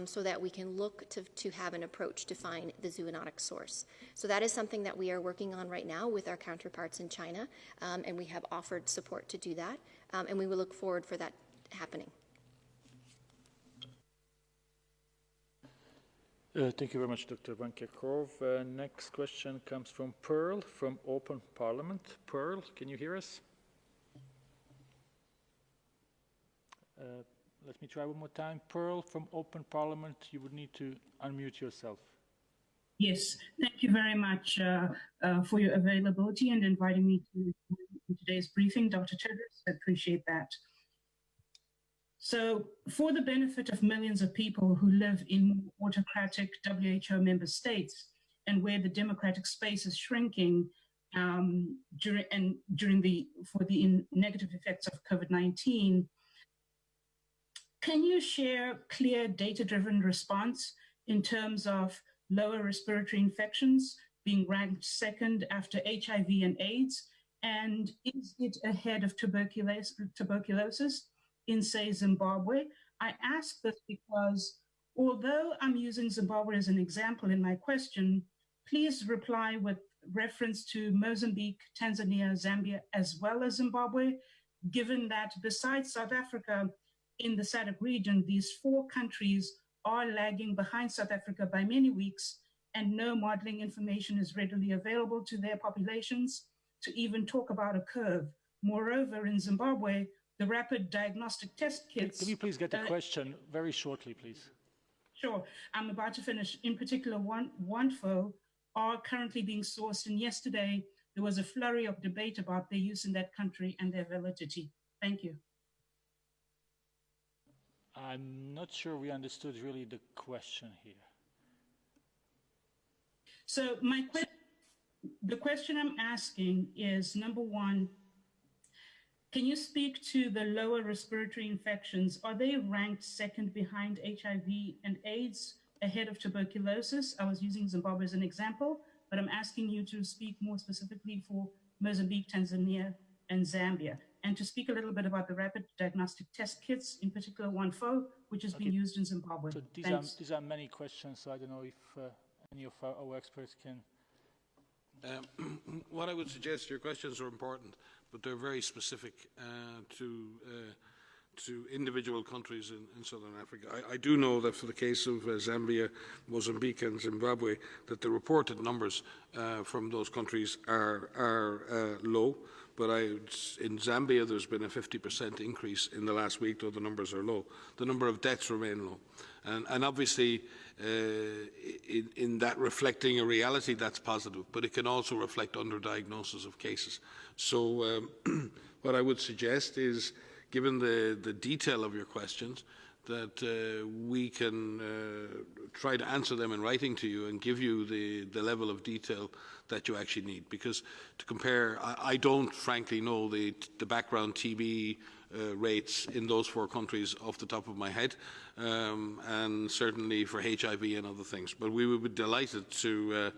Speaker 6: so that we can look to have an approach to find the zoonotic source. So that is something that we are working on right now with our counterparts in China, and we have offered support to do that, and we will look forward for that happening.
Speaker 3: Thank you very much, Dr. Van Kerkhove. Next question comes from Pearl from Open Parliament. Pearl, can you hear us? Let me try one more time. Pearl from Open Parliament, you would need to unmute yourself.
Speaker 15: Yes, thank you very much for your availability and inviting me to today's briefing, Dr. Tedros. I appreciate that. So, for the benefit of millions of people who live in autocratic WHO member states and where the democratic space is shrinking for the negative effects of COVID-19, can you share clear data-driven response in terms of lower respiratory infections being ranked second after HIV and AIDS? And is it ahead of tuberculosis in, say, Zimbabwe? I ask this because although I'm using Zimbabwe as an example in my question, please reply with reference to Mozambique, Tanzania, Zambia, as well as Zimbabwe, given that besides South Africa, in the SADC region, these 4 countries are lagging behind South Africa by many weeks, and no modeling information is readily available to their populations to even talk about a curve. Moreover, in Zimbabwe, the rapid diagnostic test kits...
Speaker 3: Can you please get the question very shortly, please?
Speaker 15: Sure. I'm about to finish. In particular, OneFo are currently being sourced, and yesterday there was a flurry of debate about their use in that country and their validity. Thank you.
Speaker 3: I'm not sure we understood really the question here.
Speaker 15: So the question I'm asking is, number one, can you speak to the lower respiratory infections? Are they ranked second behind HIV and AIDS, ahead of tuberculosis? I was using Zimbabwe as an example, but I'm asking you to speak more specifically for Mozambique, Tanzania, and Zambia, and to speak a little bit about the rapid diagnostic test kits, in particular OneFo, which is being used in Zimbabwe.
Speaker 3: So these are many questions, so I don't know if any of our experts can.
Speaker 7: What I would suggest, your questions are important, but they're very specific to individual countries in Southern Africa. I do know that for the case of Zambia, Mozambique and Zimbabwe, that the reported numbers from those countries are low. But in Zambia, there's been a 50% increase in the last week, though the numbers are low. The number of deaths remain low. And obviously, in that reflecting a reality, that's positive. But it can also reflect underdiagnosis of cases. So what I would suggest is, given the detail of your questions, that we can try to answer them in writing to you and give you the level of detail that you actually need. Because to compare, I don't frankly know the background TB rates in those 4 countries off the top of my head, and certainly for HIV and other things. But we would be delighted to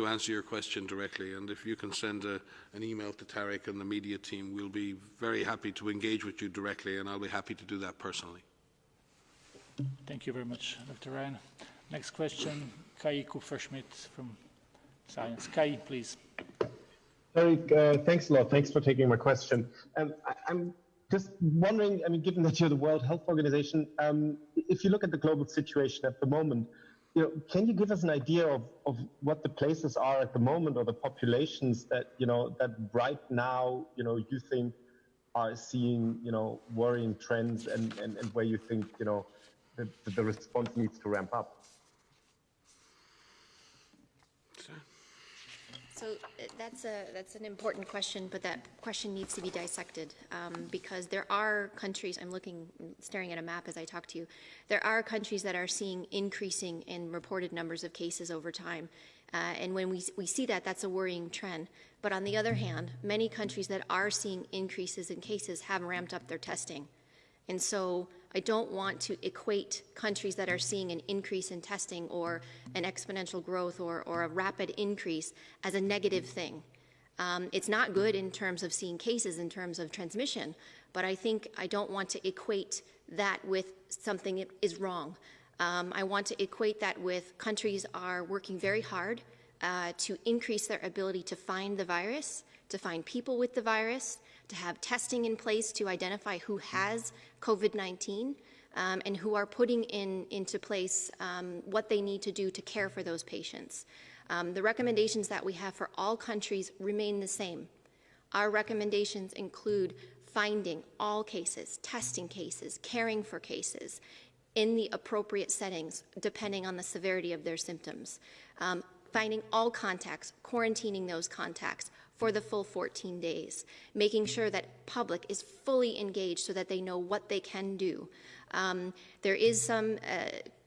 Speaker 7: answer your question directly. And if you can send an email to Tarek and the media team, we'll be very happy to engage with you directly, and I'll be happy to do that personally.
Speaker 3: Thank you very much, Dr. Ryan. Next question, Kai Kupferschmidt from Science. Kai, please.
Speaker 16: Eric, thanks a lot. Thanks for taking my question. I'm just wondering, I mean, given that you're the World Health Organization, if you look at the global situation at the moment, can you give us an idea of what the places are at the moment, or the populations that, that right now, you think are seeing, worrying trends, and where you think, the response needs to ramp up?
Speaker 6: So that's an important question, but that question needs to be dissected because there are countries, staring at a map as I talk to you, there are countries that are seeing increasing in reported numbers of cases over time. And when we see that, that's a worrying trend. But on the other hand, many countries that are seeing increases in cases have ramped up their testing. And so I don't want to equate countries that are seeing an increase in testing or an exponential growth or a rapid increase as a negative thing. It's not good in terms of seeing cases, in terms of transmission, but I don't want to equate that with something that is wrong. I want to equate that with countries are working very hard to increase their ability to find the virus, to find people with the virus, to have testing in place to identify who has COVID-19 and who are putting into place what they need to do to care for those patients. The recommendations that we have for all countries remain the same. Our recommendations include finding all cases, testing cases, caring for cases in the appropriate settings depending on the severity of their symptoms. Finding all contacts, quarantining those contacts for the full 14 days, making sure that public is fully engaged so that they know what they can do. There is some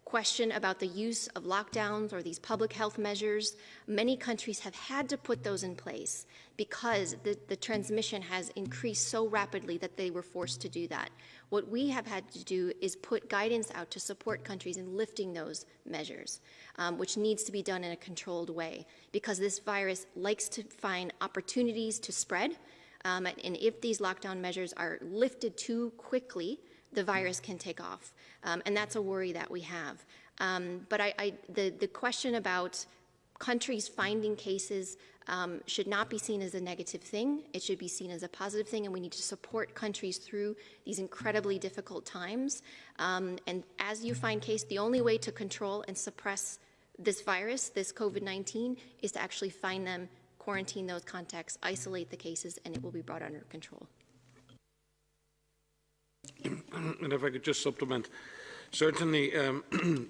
Speaker 6: question about the use of lockdowns or these public health measures. Many countries have had to put those in place because the transmission has increased so rapidly that they were forced to do that. What we have had to do is put guidance out to support countries in lifting those measures, which needs to be done in a controlled way because this virus likes to find opportunities to spread. And if these lockdown measures are lifted too quickly, the virus can take off. And that's a worry that we have. But the question about countries finding cases should not be seen as a negative thing. It should be seen as a positive thing, and we need to support countries through these incredibly difficult times. And as you find cases, the only way to control and suppress this virus, this COVID-19, is to actually find them, quarantine those contacts, isolate the cases, and it will be brought under control.
Speaker 7: And if I could just supplement, certainly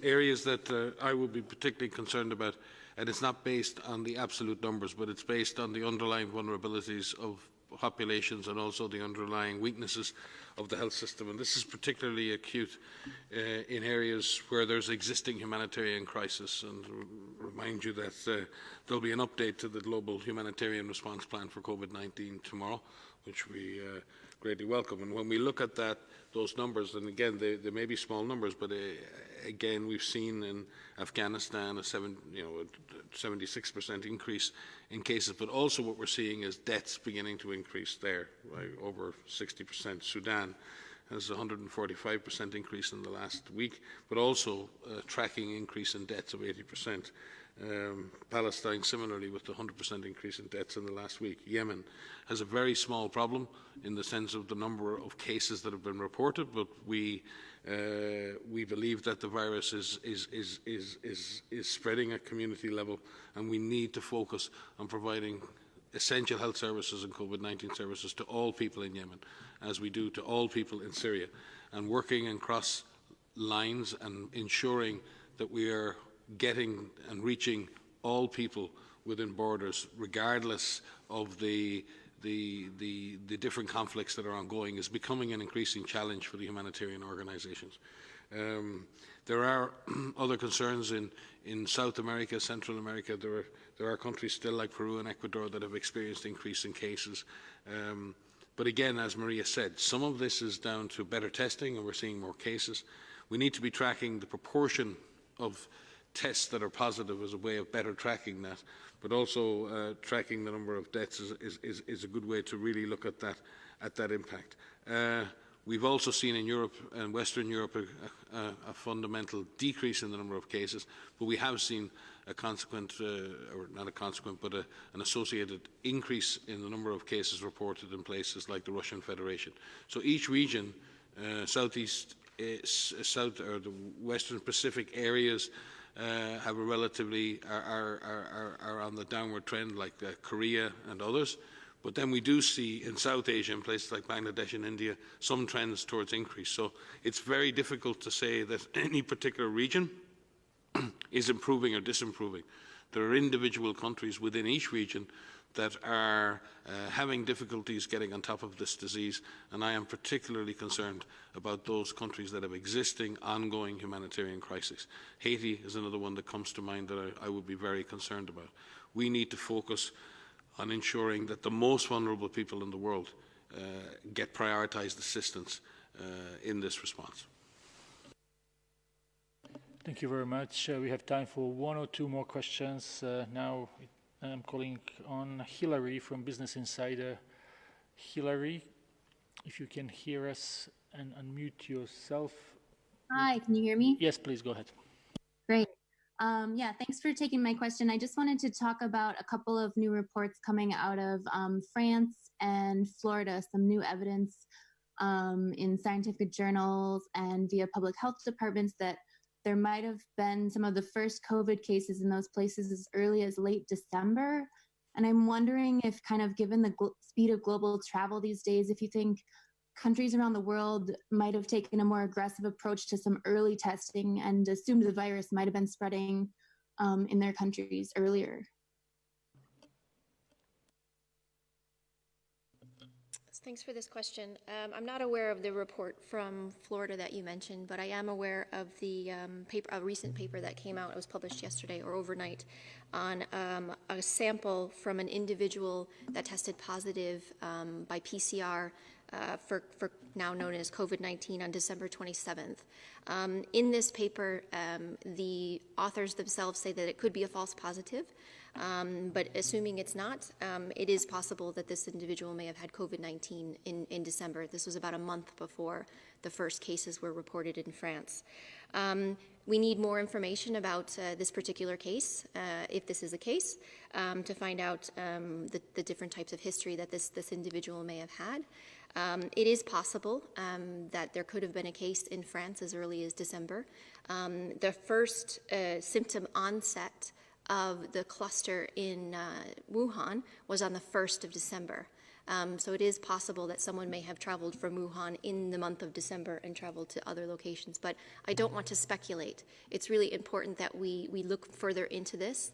Speaker 7: areas that I would be particularly concerned about, and it's not based on the absolute numbers, but it's based on the underlying vulnerabilities of populations and also the underlying weaknesses of the health system. And this is particularly acute in areas where there's existing humanitarian crisis. And remind you that there'll be an update to the global humanitarian response plan for COVID-19 tomorrow, which we greatly welcome. And when we look at those numbers, and again, they may be small numbers, but again, we've seen in Afghanistan a 76% increase in cases, but also what we're seeing is deaths beginning to increase there, right, over 60%. Sudan has a 145% increase in the last week, but also tracking increase in deaths of 80%. Palestine similarly with the 100% increase in deaths in the last week. Yemen has a very small problem in the sense of the number of cases that have been reported, but we believe that the virus is spreading at community level, and we need to focus on providing essential health services and COVID-19 services to all people in Yemen, as we do to all people in Syria, and working across lines and ensuring that we are getting and reaching all people within borders, regardless of the different conflicts that are ongoing, is becoming an increasing challenge for the humanitarian organisations. There are other concerns in South America, Central America. There are countries still like Peru and Ecuador that have experienced increase in cases. But again, as Maria said, some of this is down to better testing, and we're seeing more cases. We need to be tracking the proportion of tests that are positive as a way of better tracking that, but also tracking the number of deaths is a good way to really look at that impact. We've also seen in Europe and Western Europe a fundamental decrease in the number of cases, but we have seen a consequent, or not a consequent, but an associated increase in the number of cases reported in places like the Russian Federation. So each region, Southeast, South or the Western Pacific areas, have a relatively are on the downward trend, like Korea and others. But then we do see in South Asia, in places like Bangladesh and India, some trends towards increase. So it's very difficult to say that any particular region is improving or disimproving. There are individual countries within each region that are having difficulties getting on top of this disease, and I am particularly concerned about those countries that have existing, ongoing humanitarian crises. Haiti is another one that comes to mind that I would be very concerned about. We need to focus on ensuring that the most vulnerable people in the world get prioritised assistance in this response.
Speaker 3: Thank you very much. We have time for one or two more questions. Now I'm calling on Hilary from Business Insider. Hilary, if you can hear us and unmute yourself.
Speaker 17: Hi, can you hear me?
Speaker 3: Yes, please go ahead.
Speaker 17: Great. Yeah, thanks for taking my question. I just wanted to talk about a couple of new reports coming out of France and Florida, some new evidence in scientific journals and via public health departments that there might have been some of the first COVID cases in those places as early as late December. And I'm wondering if, kind of given the speed of global travel these days, if you think countries around the world might have taken a more aggressive approach to some early testing and assumed the virus might have been spreading in their countries earlier.
Speaker 6: Thanks for this question. I'm not aware of the report from Florida that you mentioned, but I am aware of the a recent paper that came out. It was published yesterday or overnight on a sample from an individual that tested positive by PCR for now known as COVID-19 on December 27th. In this paper, the authors themselves say that it could be a false positive. But assuming it's not, it is possible that this individual may have had COVID-19 in December. This was about a month before the first cases were reported in France. We need more information about this particular case, if this is a case, to find out the different types of history that this individual may have had. It is possible that there could have been a case in France as early as December. The first symptom onset of the cluster in Wuhan was on the 1st of December. So it is possible that someone may have traveled from Wuhan in the month of December and traveled to other locations, but I don't want to speculate. It's really important that we look further into this.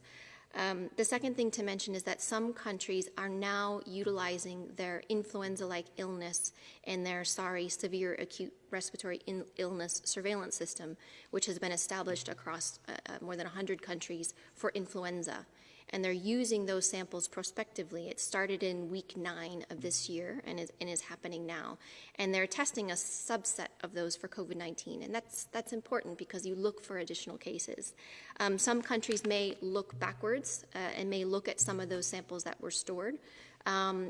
Speaker 6: The second thing to mention is that some countries are now utilizing their influenza-like illness and their severe acute respiratory illness surveillance system, which has been established across more than 100 countries for influenza. And they're using those samples prospectively. It started in week 9 of this year and is happening now. And they're testing a subset of those for COVID-19. And that's important because you look for additional cases. Some countries may look backwards and may look at some of those samples that were stored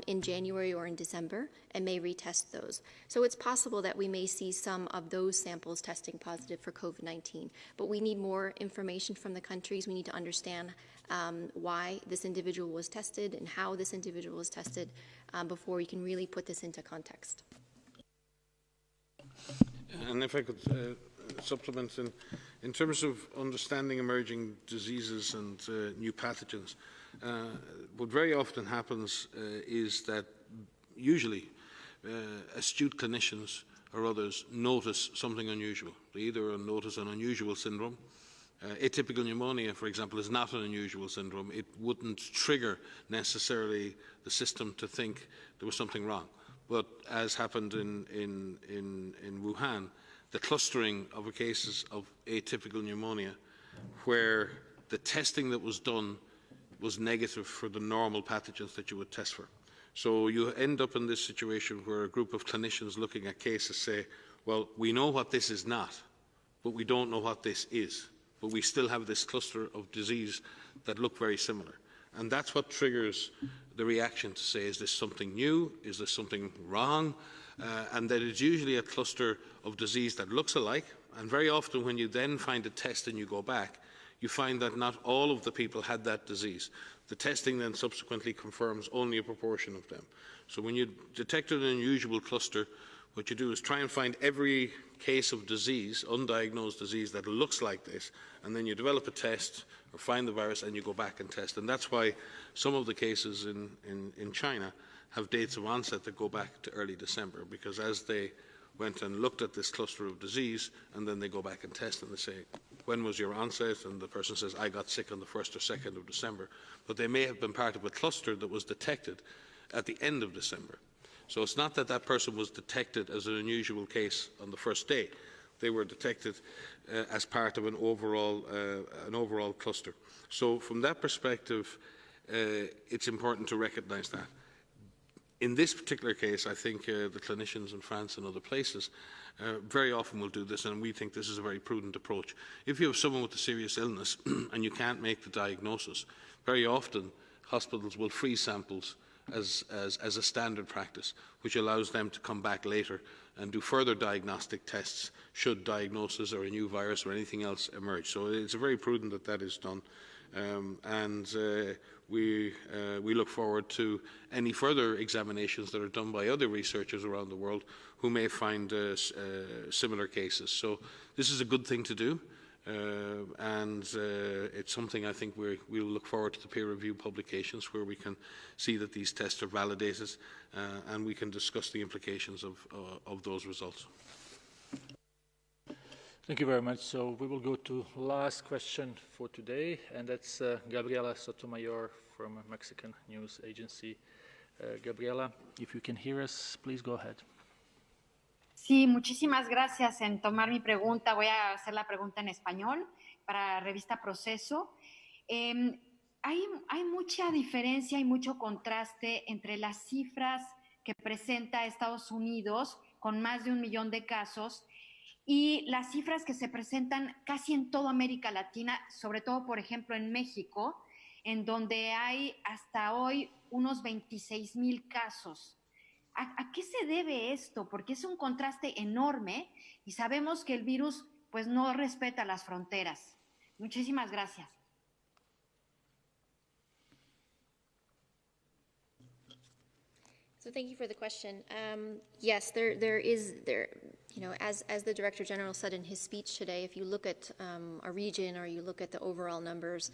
Speaker 6: in January or in December and may retest those. So it's possible that we may see some of those samples testing positive for COVID-19. But we need more information from the countries. We need to understand why this individual was tested and how this individual was tested before we can really put this into context.
Speaker 7: And if I could supplement, in terms of understanding emerging diseases and new pathogens, what very often happens is that usually astute clinicians or others notice something unusual. They either notice an unusual syndrome. Atypical pneumonia, for example, is not an unusual syndrome. It wouldn't trigger necessarily the system to think there was something wrong. But as happened in Wuhan, the clustering of cases of atypical pneumonia, where the testing that was done was negative for the normal pathogens that you would test for. So you end up in this situation where a group of clinicians looking at cases say, well, we know what this is not, but we don't know what this is. But we still have this cluster of disease that look very similar. And that's what triggers the reaction to say, is this something new? Is there something wrong? And that it's usually a cluster of disease that looks alike. And very often when you then find a test and you go back, you find that not all of the people had that disease. The testing then subsequently confirms only a proportion of them. So when you detect an unusual cluster, what you do is try and find every case of disease, undiagnosed disease, that looks like this, and then you develop a test or find the virus and you go back and test. And that's why some of the cases in China have dates of onset that go back to early December, because as they went and looked at this cluster of disease, and then they go back and test and they say, when was your onset? And the person says, I got sick on the 1st or 2nd of December. But they may have been part of a cluster that was detected at the end of December. So it's not that that person was detected as an unusual case on the first day. They were detected as part of an overall cluster. So from that perspective, it's important to recognise that. In this particular case, I think the clinicians in France and other places very often will do this, and we think this is a very prudent approach. If you have someone with a serious illness and you can't make the diagnosis, very often hospitals will freeze samples as a standard practice, which allows them to come back later and do further diagnostic tests should diagnosis or a new virus or anything else emerge. So it's very prudent that that is done. We look forward to any further examinations that are done by other researchers around the world who may find similar cases. So this is a good thing to do, and it's something I think we'll look forward to the peer review publications where we can see that these tests are validated and we can discuss the implications of those results.
Speaker 3: Thank you very much. So we will go to last question for today, and that's Gabriela Sotomayor from a Mexican news agency. Gabriela, if you can hear us, please go ahead.
Speaker 18: Sí, muchísimas gracias en tomar mi pregunta. Voy a hacer la pregunta en español para Revista Proceso. Hay mucha diferencia y mucho contraste entre las cifras que presenta Estados Unidos con más de 1 millón de casos y las cifras que se presentan casi en toda América Latina, sobre todo, por ejemplo, en México, en donde hay hasta hoy unos 26,000 casos. ¿A qué se debe esto? Porque es un contraste enorme y sabemos que el virus pues no respeta las fronteras. Muchísimas gracias.
Speaker 6: So thank you for the question. Yes, there is, you know, as the Director General said in his speech today, if you look at a region or you look at the overall numbers,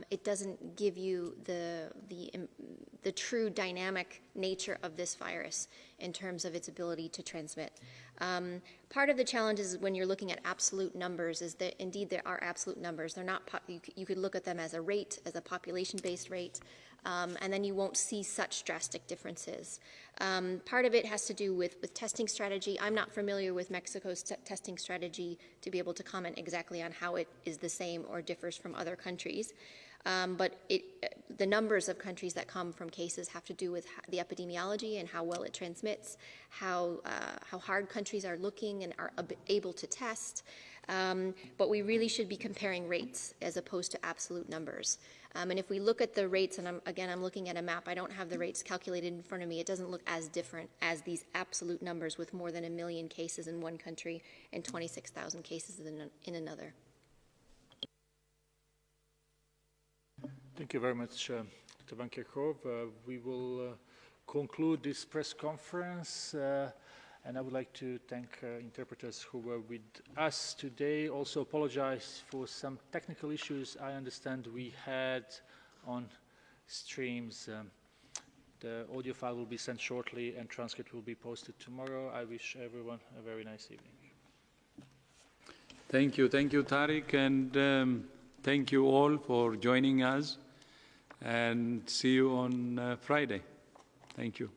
Speaker 6: it doesn't give you the true dynamic nature of this virus in terms of its ability to transmit. Part of the challenge is when you're looking at absolute numbers is that indeed there are absolute numbers. They're not, you could look at them as a rate, as a population-based rate, and then you won't see such drastic differences. Part of it has to do with testing strategy. I'm not familiar with Mexico's testing strategy to be able to comment exactly on how it is the same or differs from other countries. But the numbers of countries that come from cases have to do with the epidemiology and how well it transmits, how hard countries are looking and are able to test. But we really should be comparing rates as opposed to absolute numbers. And if we look at the rates, and I'm looking at a map, I don't have the rates calculated in front of me, it doesn't look as different as these absolute numbers with more than 1 million cases in one country and 26,000 cases in another.
Speaker 3: Thank you very much, Dr. Van Kerkhove. We will conclude this press conference, and I would like to thank interpreters who were with us today. Also apologize for some technical issues I understand we had on streams. The audio file will be sent shortly and transcript will be posted tomorrow. I wish everyone a very nice evening.
Speaker 4: Thank you, Tariq, and thank you all for joining us, and see you on Friday. Thank you.